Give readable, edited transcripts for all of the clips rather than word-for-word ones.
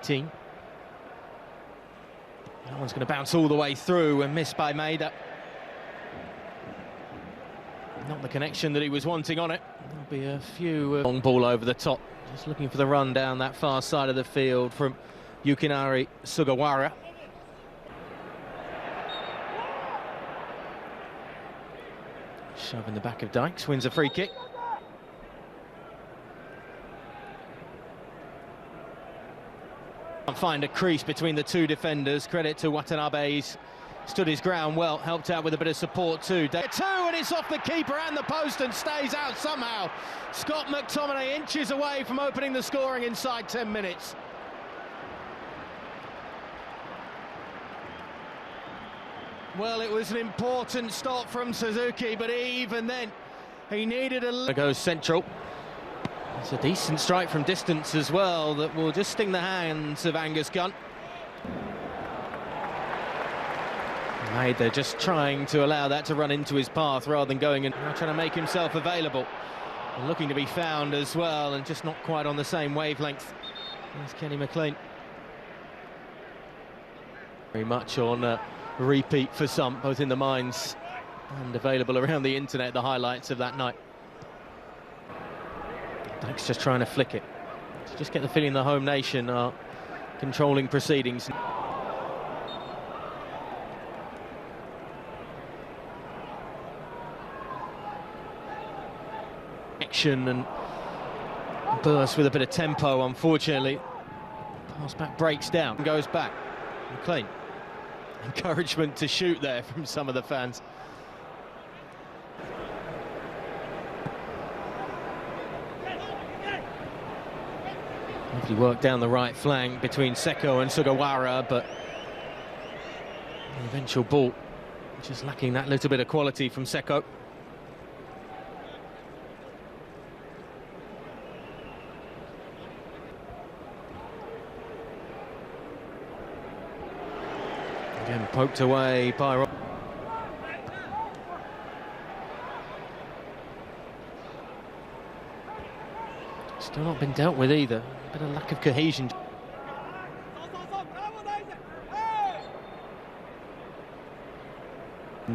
18. That one's going to bounce all the way through and missed by Maeda. Not the connection that he was wanting on it. There'll be a few long ball over the top. Just looking for the run down that far side of the field from Yukinari Sugawara. Shove in the back of Dykes, wins a free kick. Can't find a crease between the two defenders. Credit to Watanabe, he's stood his ground well, helped out with a bit of support too. Two, and it's off the keeper and the post and stays out somehow. Scott McTominay inches away from opening the scoring inside 10 minutes. Well, it was an important stop from Suzuki, but even then, he needed a... There goes central. It's a decent strike from distance as well that will just sting the hands of Angus Gunn. They're just trying to allow that to run into his path rather than going and trying to make himself available. And looking to be found as well, and just not quite on the same wavelength as Kenny McLean. Very much on repeat for some, both in the minds and available around the internet, the highlights of that night. Dykes just trying to flick it. Just get the feeling the home nation are controlling proceedings. Action and burst with a bit of tempo, unfortunately. Pass back breaks down and goes back. McLean. Encouragement to shoot there from some of the fans. Lovely work down the right flank between Seko and Sugawara, but the eventual ball just lacking that little bit of quality from Seko. Again, poked away by... Still not been dealt with either. A bit of lack of cohesion.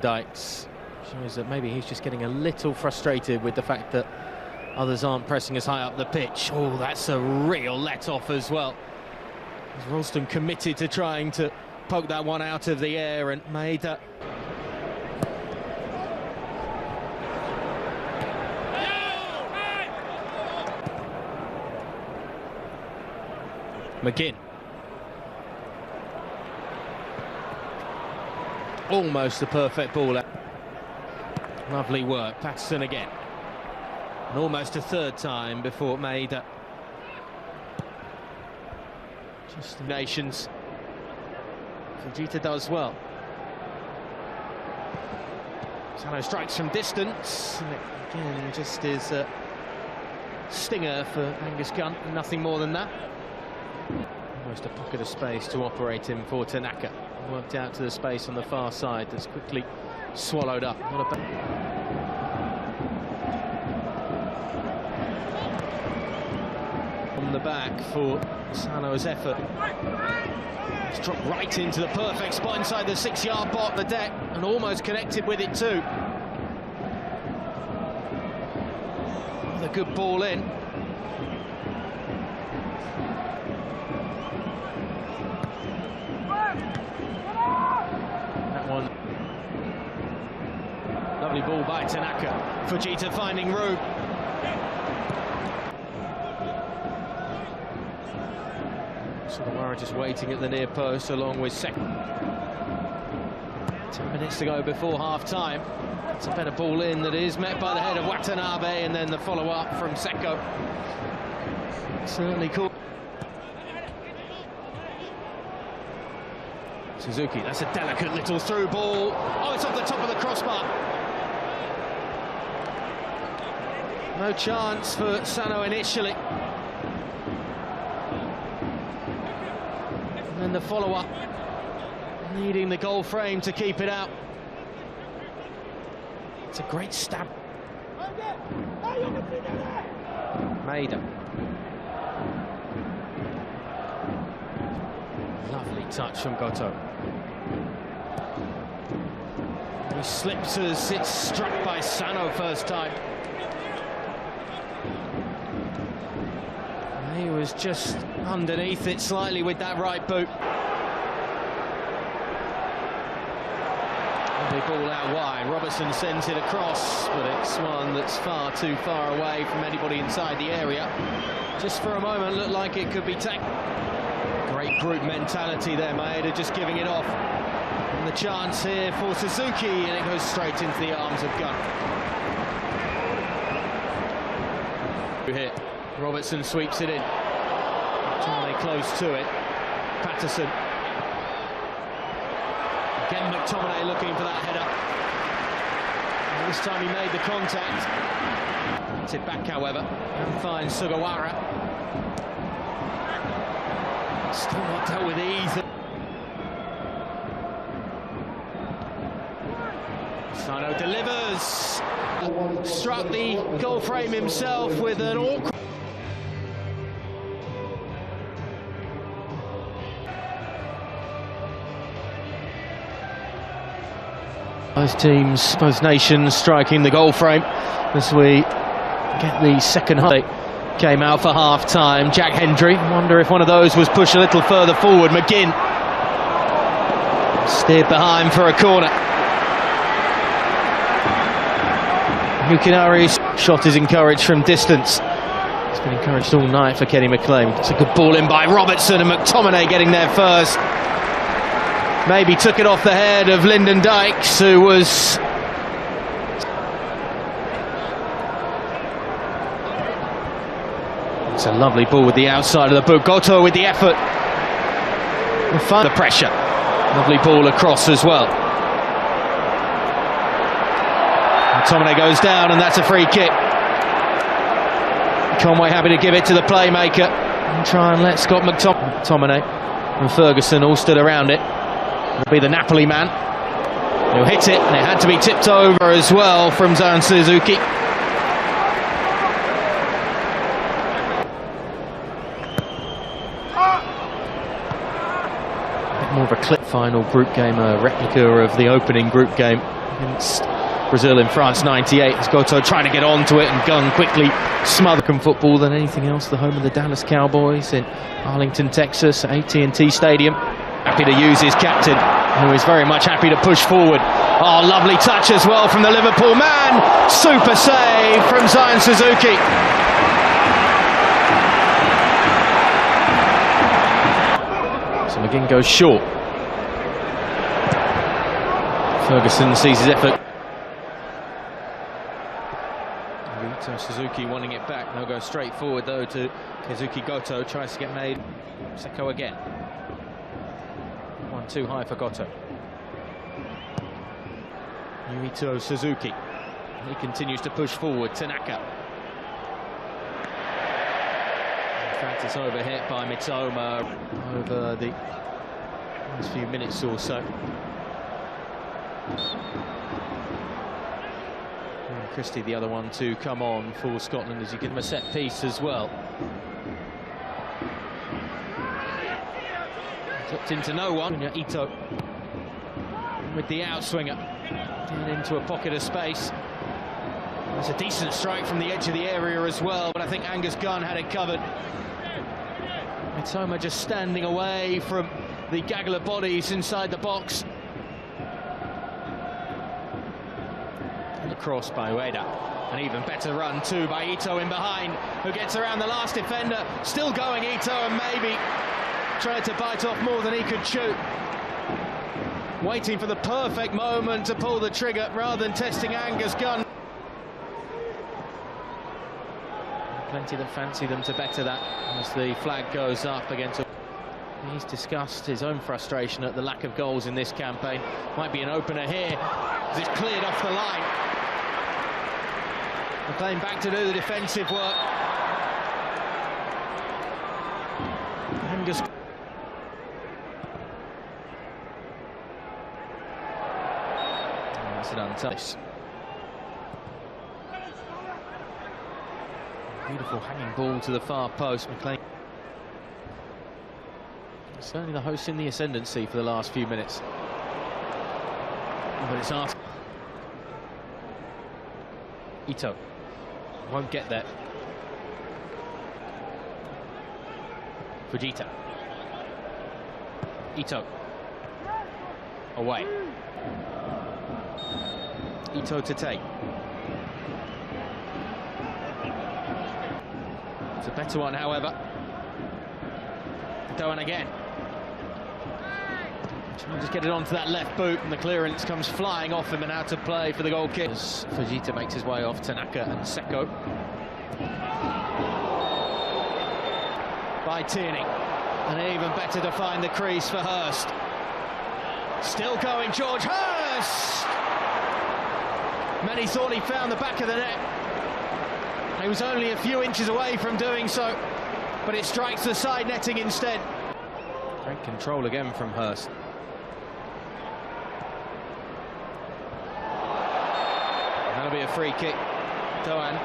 Dykes shows that maybe he's just getting a little frustrated with the fact that others aren't pressing as high up the pitch. Oh, that's a real let-off as well. Is Ralston committed to trying to poke that one out of the air, and Maeda McGinn. Almost the perfect ball. Lovely work. Patterson again. And almost a third time before Maeda. Just the nations. Fujita does well. Sano strikes from distance. And it, again, just is a stinger for Angus Gunn. Nothing more than that. Almost a pocket of space to operate in for Tanaka. Worked out to the space on the far side that's quickly swallowed up. What a on the back for Sano's effort. It's dropped right into the perfect spot inside the 6-yard box of the deck and almost connected with it too. Another good ball in. Lovely ball by Tanaka. Fujita finding room. Sugawara just waiting at the near post along with Seko. 10 minutes to go before half-time. It's a better ball in that is met by the head of Watanabe, and then the follow-up from Seko. Certainly cool. Suzuki, that's a delicate little through ball. Oh, it's off the top of the crossbar. No chance for Sano initially. And then the follow-up, needing the goal frame to keep it out. It's a great stab. Maeda. touch from Goto. He slips as it's struck by Sano first time. He was just underneath it slightly with that right boot. The ball out wide. Robertson sends it across, but it's one that's far too far away from anybody inside the area. Just for a moment looked like it could be taken. Great group mentality there, Maeda, just giving it off. And the chance here for Suzuki, and it goes straight into the arms of Gunn. Here, Robertson sweeps it in. Charlie close to it. Patterson. Again, McTominay looking for that header. And this time he made the contact. Gets it back, however, and finds Sugawara. Still not dealt with ease. Sano delivers. Struck the goal frame himself with an awkward. Both teams, both nations striking the goal frame as we get the second half. Came out for half-time. Jack Hendry, wonder if one of those was pushed a little further forward. McGinn steered behind for a corner. Yukinari's shot is encouraged from distance. It's been encouraged all night for Kenny McLean. It's a good ball in by Robertson, and McTominay getting there first. Maybe took it off the head of Lyndon Dykes, who was... It's a lovely ball with the outside of the boot. Goto with the effort. And find the pressure. Lovely ball across as well. McTominay goes down, and that's a free kick. Conway happy to give it to the playmaker and try and let Scott McTominay and Ferguson all stood around it. It'll be the Napoli man who'll hit it, and it had to be tipped over as well from Zan Suzuki. A bit more of a clip. Final group game, a replica of the opening group game against Brazil in France '98. It's Goto trying to get onto it, and Gunn quickly smothered football than anything else. The home of the Dallas Cowboys in Arlington, Texas, at AT&T Stadium. Happy to use his captain, who is very much happy to push forward. Oh, lovely touch as well from the Liverpool man. Super save from Zion Suzuki. So McGinn goes short. Ferguson sees his effort. Suzuki wanting it back. They'll go straight forward though to Kazuki Goto. Tries to get made. Seko again. One too high for Goto. Yuito Suzuki. He continues to push forward. Tanaka. In fact, it's overhit by Mitoma over the last few minutes or so. Christie, the other one to come on for Scotland as you give him a set piece as well. Flipped into no one. Ito with the outswinger and into a pocket of space. There's a decent strike from the edge of the area as well, but I think Angus Gunn had it covered. Mitoma just standing away from the gaggle of bodies inside the box. Cross by Ueda. An even better run too by Ito in behind, who gets around the last defender. Still going Ito, and maybe tried to bite off more than he could chew. Waiting for the perfect moment to pull the trigger rather than testing Angus Gunn. Plenty that fancy them to better that as the flag goes up against. He's discussed his own frustration at the lack of goals in this campaign. Might be an opener here as it's cleared off the line. They're playing back to do the defensive work. Angus. That's an untouched. Beautiful hanging ball to the far post. McLean. Certainly the hosts in the ascendancy for the last few minutes. But it's asked. Ito won't get there. Fujita. Ito. Away. Ito to take. It's a better one, however. Doan again. Trying to just get it onto that left boot, and the clearance comes flying off him and out of play for the goal kick. As Fujita makes his way off Tanaka and Seko. By Tierney. And even better to find the crease for Hurst. Still going, George Hurst! Many thought he found the back of the net. He was only a few inches away from doing so, but it strikes the side netting instead. Great control again from Hurst. That'll be a free kick. Doan.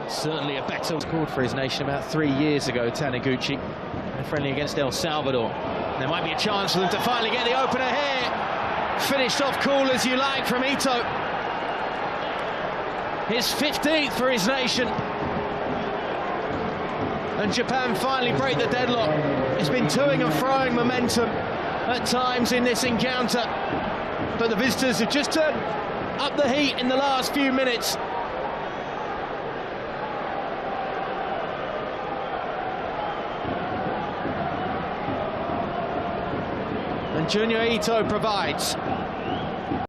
Certainly a better. Scored for his nation about 3 years ago, Taniguchi. Friendly against El Salvador. There might be a chance for them to finally get the opener here. Finished off cool as you like from Ito. His 15th for his nation. And Japan finally break the deadlock. It's been toing and froing momentum at times in this encounter. But the visitors have just turned up the heat in the last few minutes. And Junior Ito provides.